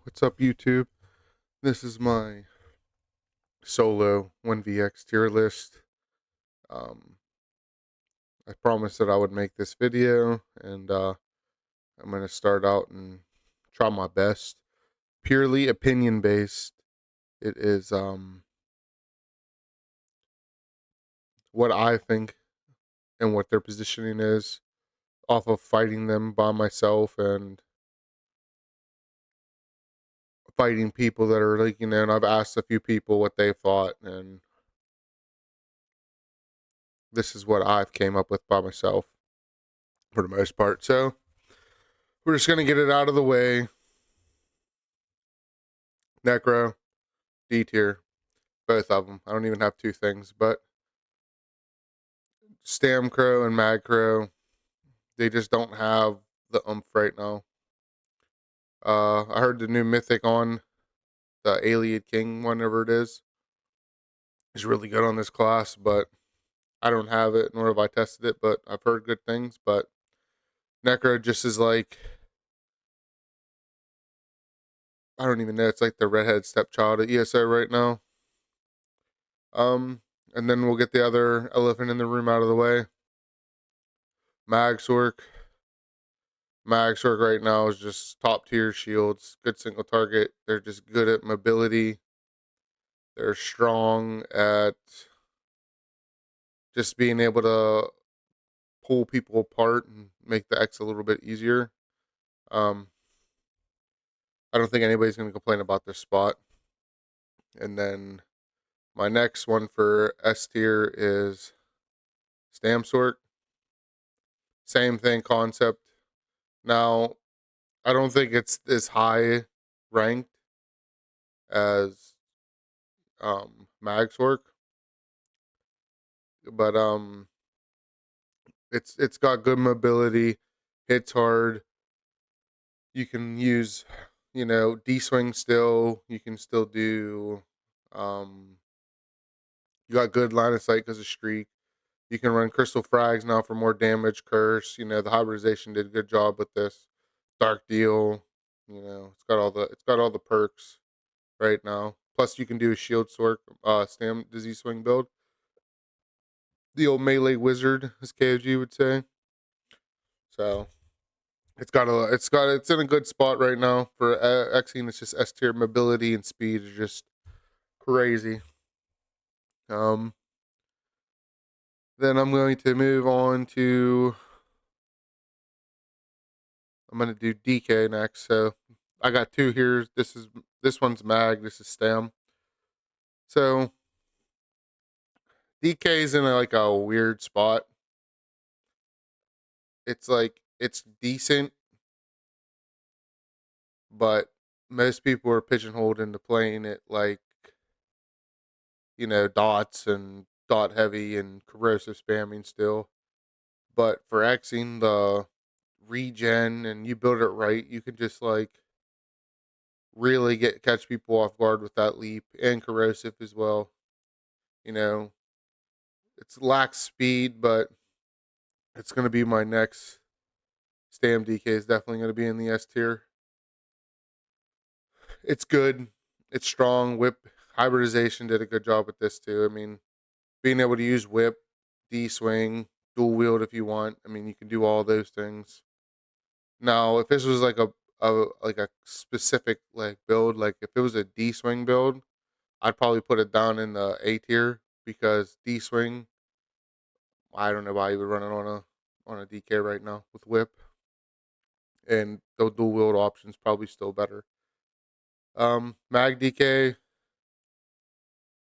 What's up, YouTube? This is my solo 1vx tier list. Um, I promised that I would make this video, and I'm going to start out and try my best. Purely opinion based. It is what I think and what their positioning is off of fighting them by myself and fighting people that are and I've asked a few people what they thought, and this is what I've came up with by myself for the most part. So we're just gonna get it out of the way. Necro, D tier, both of them. I don't even have two things, but Stamcrow and Magcrow, they just don't have the oomph right now. I heard the new mythic on the Alien King, whatever it is really good on this class, but I don't have it, nor have I tested it, but I've heard good things. But Necro just is like, I don't even know, it's like the redhead stepchild at ESO right now. Um, and then we'll get the other elephant in the room out of the way. Magsork. Magsork right now is just top tier shields, good single target. They're just good at mobility. They're strong at just being able to pull people apart and make the X a little bit easier. Um, I don't think anybody's going to complain about this spot. And then my next one for S tier is Stamsork. Same thing concept. Now, I don't think it's as high ranked as Magsork, but it's got good mobility, hits hard. You can use, D swing still. You can still do you got good line of sight because of streak. You can run crystal frags now for more damage, curse. The hybridization did a good job with this. Dark deal, it's got all the perks right now. Plus you can do a shield sword stam disease swing build. The old melee wizard, as KOG would say. So it's in a good spot right now for Xing. It's just S tier mobility and speed is just crazy. Um, then I'm going to move on to I'm going to do DK next. So I got two here. This one's Mag. This is Stam. So DK is in like a weird spot. It's like it's decent, but most people are pigeonholed into playing it like dots and dot heavy and corrosive spamming still. But for Xing, the regen and you build it right, you can just like really catch people off guard with that leap and corrosive as well. You know, it's lacks speed, but it's going to be my next Stam DK is definitely going to be in the S tier. It's good. It's strong. Whip hybridization did a good job with this too. I mean, being able to use whip, D swing, dual wield if you want. I mean, you can do all those things. Now, if this was like a specific like build, like if it was a D swing build, I'd probably put it down in the A tier because D swing. I don't know why you would run it on a DK right now with whip, and the dual wield option's probably still better. Mag DK,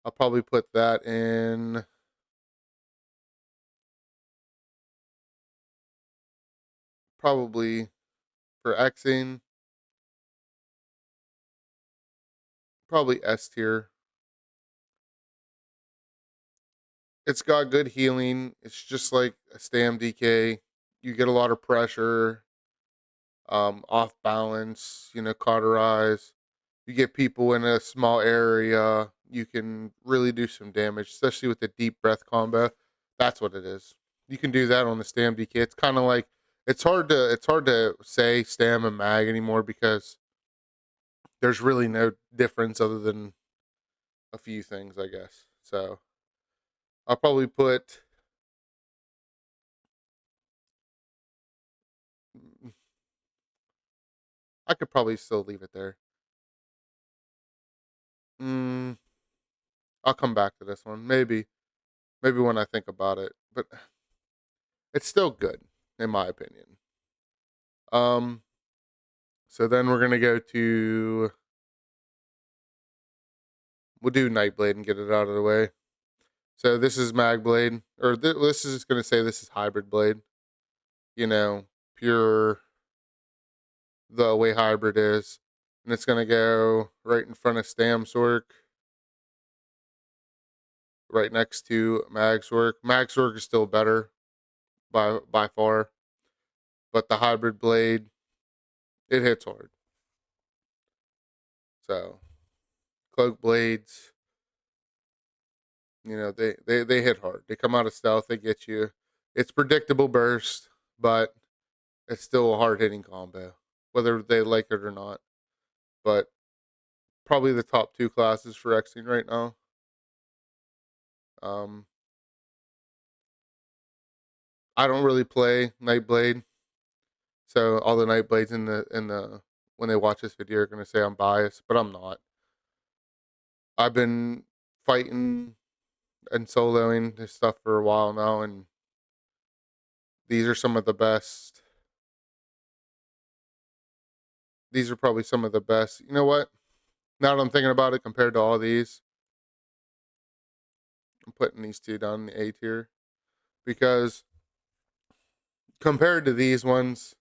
I'll probably put that in probably for Xing, probably S tier. It's got good healing. It's just like a Stam DK. You get a lot of pressure, off balance, cauterize. You get people in a small area. You can really do some damage, especially with the deep breath combo. That's what it is. You can do that on the Stam DK. It's kind of like it's hard to say Stam and Mag anymore because there's really no difference other than a few things, I guess. So I'll probably put. I could probably still leave it there. Mm, I'll come back to this one. Maybe when I think about it. But it's still good, in my opinion. Um, so then we're gonna go to we'll do Nightblade and get it out of the way. So this is Magblade, or this is just gonna say this is Hybrid Blade. You know, pure the way hybrid is, and it's gonna go right in front of Stam's work, right next to Mag's work. Mag's work is still better by far, but the Hybrid Blade it hits hard. So cloak blades, they hit hard. They come out of stealth. They get you. It's predictable burst, but it's still a hard hitting combo, whether they like it or not. But probably the top two classes for Xing right now. Um, I don't really play Nightblade, so all the Nightblades in the when they watch this video are gonna say I'm biased, but I'm not. I've been fighting and soloing this stuff for a while now, and these are some of the best. These are probably some of the best. You know what? Now that I'm thinking about it, compared to all these, I'm putting these two down in the A tier because compared to these ones,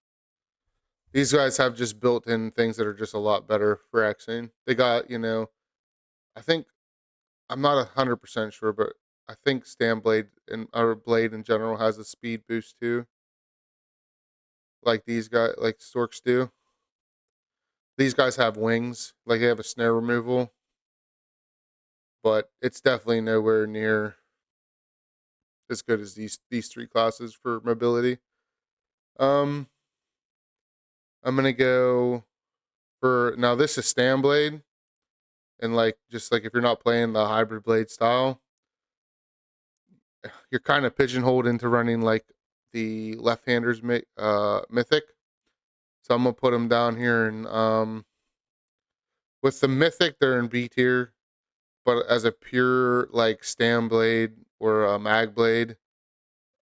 these guys have just built in things that are just a lot better for Xing. They got, I think I'm not 100% sure, but I think Stamblade and or Blade in general has a speed boost too, like these guys, like Storks do. These guys have wings, like they have a snare removal, but it's definitely nowhere near as good as these three classes for mobility. Um, I'm gonna go for now. This is Stamblade, and like just like if you're not playing the hybrid blade style, you're kind of pigeonholed into running like the left-handers mythic. So I'm gonna put them down here, and with the mythic, they're in B tier. But as a pure like Stam blade or a mag blade,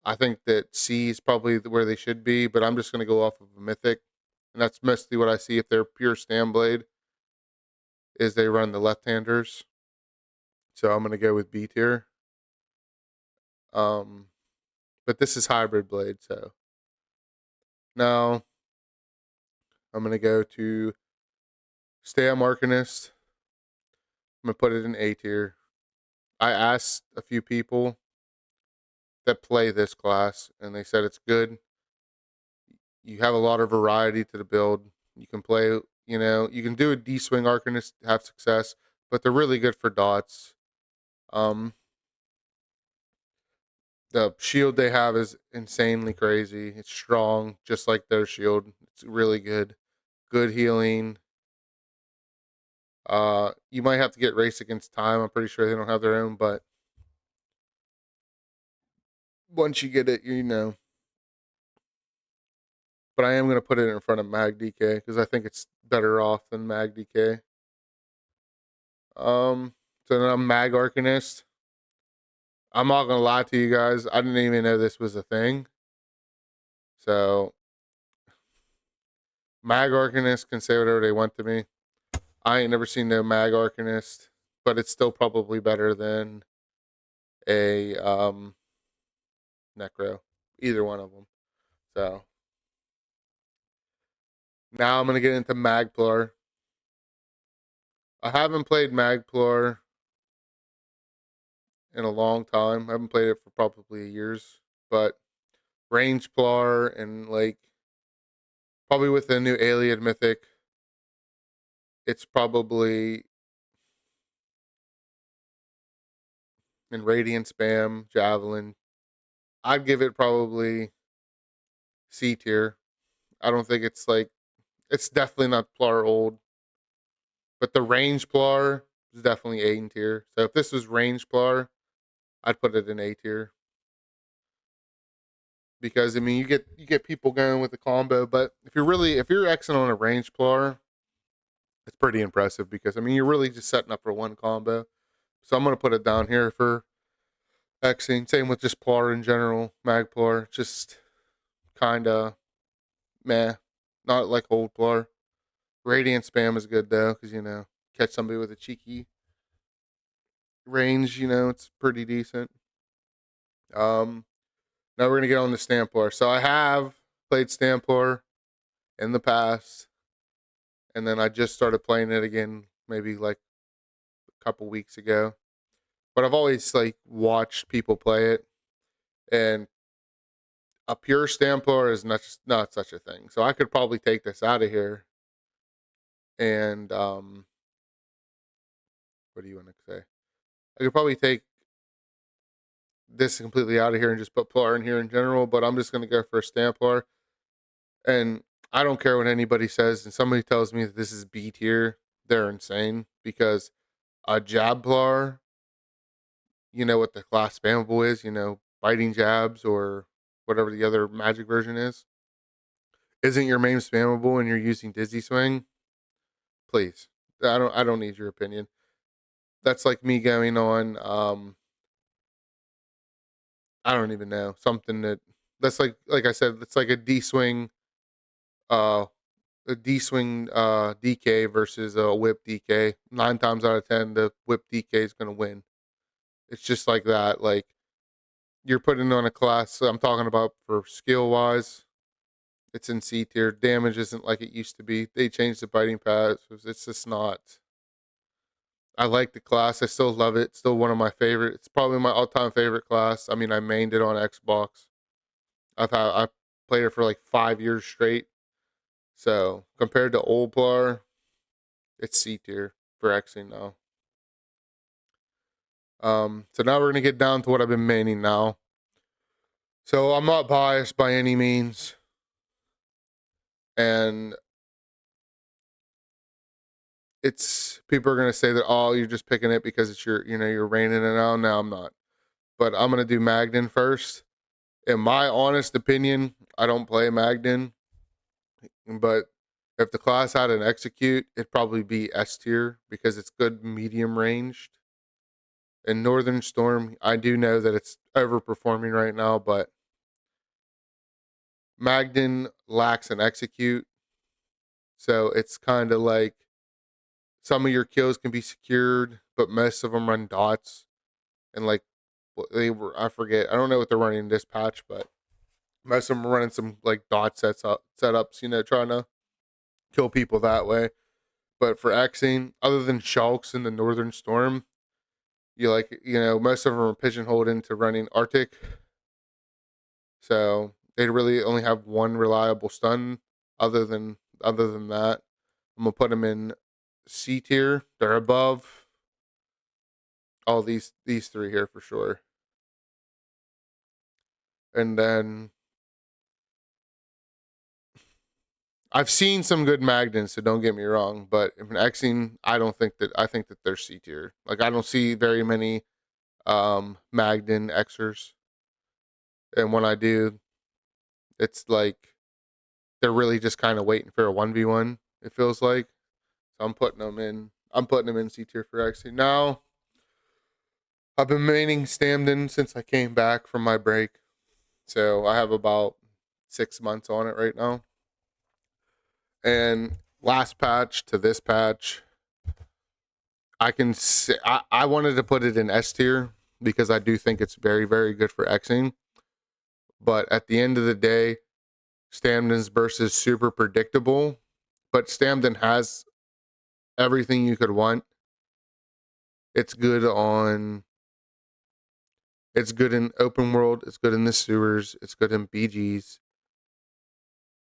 I think that C is probably where they should be. But I'm just gonna go off of a mythic, and that's mostly what I see if they're pure Stam blade is they run the left-handers. So I'm gonna go with B tier. Um, but this is hybrid blade, so now I'm gonna go to Stam Arcanist. I'm gonna put it in A tier. I asked a few people that play this class, and they said it's good. You have a lot of variety to the build. You can play, you can do a D swing Arcanist, have success, but they're really good for dots. Um, the shield they have is insanely crazy. It's strong, just like their shield. It's really good. Good healing. You might have to get race against time. I'm pretty sure they don't have their own, but once you get it, you know. But I am going to put it in front of Mag DK because I think it's better off than Mag DK. So then I'm Mag Arcanist. I'm not gonna lie to you guys. I didn't even know this was a thing. So Mag Arcanist can say whatever they want to me. I ain't never seen no Mag Arcanist, but it's still probably better than a Necro. Either one of them. So now I'm gonna get into Magplar. I haven't played Magplar in a long time. I haven't played it for probably years, but Range Plar and like probably with the new Alien Mythic, it's probably in Radiant Spam, Javelin. I'd give it probably C tier. I don't think it's like it's definitely not Plar old. But the range plar is definitely A tier. So if this was range plar, I'd put it in A tier. Because I mean you get people going with the combo, but if you're Xing on a range plar, it's pretty impressive because I mean you're really just setting up for one combo. So I'm gonna put it down here for Xing. Same with just plar in general, magplar, just kinda meh. Not like old plar. Radiant spam is good though, because catch somebody with a cheeky range, it's pretty decent. Um Now we're gonna get on the Stamplar. So I have played Stamplar in the past, and then I just started playing it again, maybe like a couple weeks ago. But I've always like watched people play it, and a pure Stamplar is not such a thing. So I could probably take this out of here, and what do you want to say? I could probably take this completely out of here and just put Plar in here in general. But I'm just gonna go for a Stamplar, and I don't care what anybody says. And somebody tells me that this is B tier, they're insane because a Jablar, what the class spammable is, biting jabs or whatever the other magic version is, isn't your main spammable and you're using Dizzy Swing, please. I don't need your opinion. That's like me going on I don't even know, something that's like I said, it's like uh a D swing DK versus a whip DK. 9 times out of 10 the whip DK is gonna win. It's just like that. Like you're putting on a class. I'm talking about for skill wise. It's in C tier. Damage isn't like it used to be. They changed the biting paths. It's just not. I like the class. I still love it. It's still one of my favorite. It's probably my all-time favorite class. I mean, I mained it on Xbox. I played it for like 5 years straight. So compared to old Plar, it's C tier for Xing now. So now we're gonna get down to what I've been maining now. So I'm not biased by any means, and it's people are gonna say that you're just picking it because it's you're raining it out. No, I'm not. But I'm gonna do Magden first. In my honest opinion, I don't play Magden, but if the class had an execute, it'd probably be S tier because it's good medium ranged. In Northern Storm, I do know that it's overperforming right now, but Magden lacks an execute. So it's kind of like some of your kills can be secured, but most of them run dots. And like I forget, I don't know what they're running in this patch, but most of them are running some like dot setups, trying to kill people that way. But for Xing, other than Shulks in the Northern Storm, most of them are pigeonholed into running Arctic. So they really only have one reliable stun. Other than that, I'm gonna put them in C tier. They're above all these three here for sure. And then I've seen some good Magdens, so don't get me wrong. But if an Xing, I think that they're C tier. Like I don't see very many Magden Xers, and when I do, it's like they're really just kind of waiting for a 1v1. It feels like. So I'm putting them in. I'm putting them in C tier for Xing now. I've been maining Stamden since I came back from my break, so I have about 6 months on it right now. And last patch to this patch, I can say I wanted to put it in S tier because I do think it's very, very good for Xing. But at the end of the day, Stamden's burst is super predictable. But Stamden has everything you could want. It's good in open world. It's good in the sewers. It's good in BGs.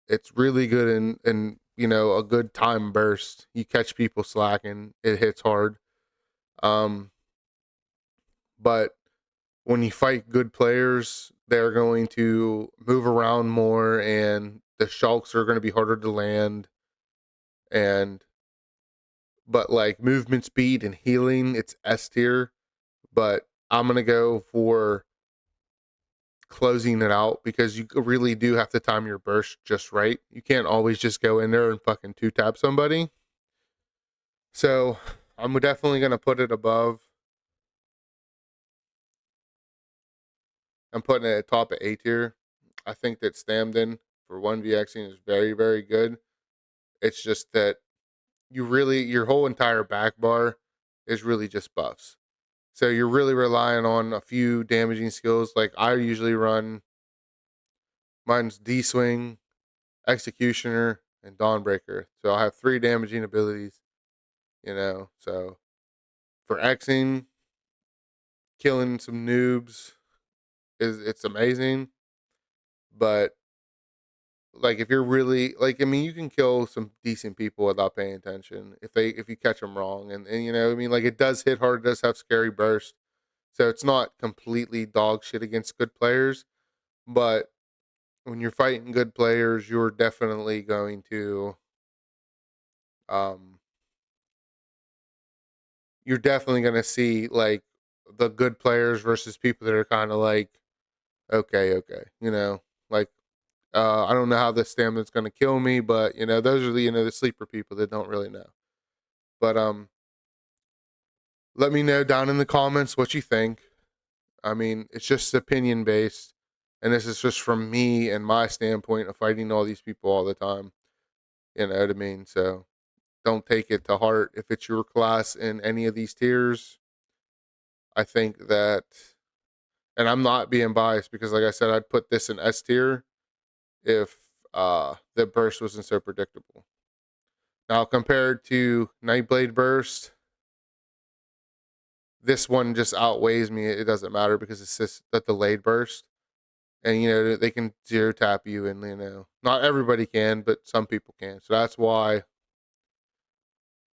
It's really good in a good time burst. You catch people slacking. It hits hard. But when you fight good players, they're going to move around more, and the shulks are going to be harder to land. And but like movement speed and healing, it's S tier. But I'm gonna go for closing it out because you really do have to time your burst just right. You can't always just go in there and fucking two tap somebody. So I'm definitely gonna put it above. I'm putting it at top of A tier. I think that Stamden for 1vxing is very, very good. It's just that your whole entire back bar is really just buffs. So you're really relying on a few damaging skills. Like I usually run, mine's D-Swing, Executioner, and Dawnbreaker. So I have 3 damaging abilities, So for Xing, killing some noobs it's amazing. But like if you're really like, I mean, you can kill some decent people without paying attention if you catch them wrong, and I mean, like it does hit hard, it does have scary burst, so it's not completely dog shit against good players, but when you're fighting good players, you're definitely going to um you're definitely going to see like the good players versus people that are kind of like okay, like I don't know how this stamina's going to kill me, but those are the sleeper people that don't really know. But let me know down in the comments what you think. I mean, it's just opinion based, and this is just from me and my standpoint of fighting all these people all the time. You know what I mean? So don't take it to heart if it's your class in any of these tiers. I think that, and I'm not being biased because, like I said, I'd put this in S tier if the burst wasn't so predictable. Now, compared to Nightblade burst, this one just outweighs me. It doesn't matter because it's just that delayed burst, and they can zero tap you, and not everybody can, but some people can. So that's why.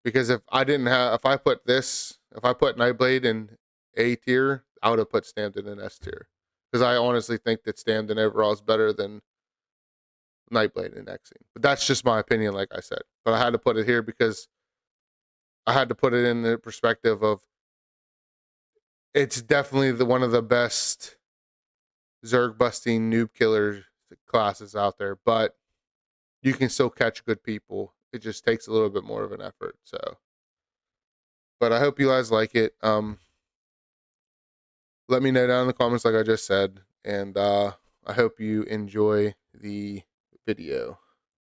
Because if I put Nightblade in A tier, I would have put Stamped in S tier. Because I honestly think that Stamped overall is better than Nightblade and Xing. But that's just my opinion, like I said. But I had to put it here because I had to put it in the perspective of it's definitely one of the best Zerg busting noob killer classes out there, but you can still catch good people. It just takes a little bit more of an effort. So, but I hope you guys like it. Let me know down in the comments, like I just said, and I hope you enjoy the video.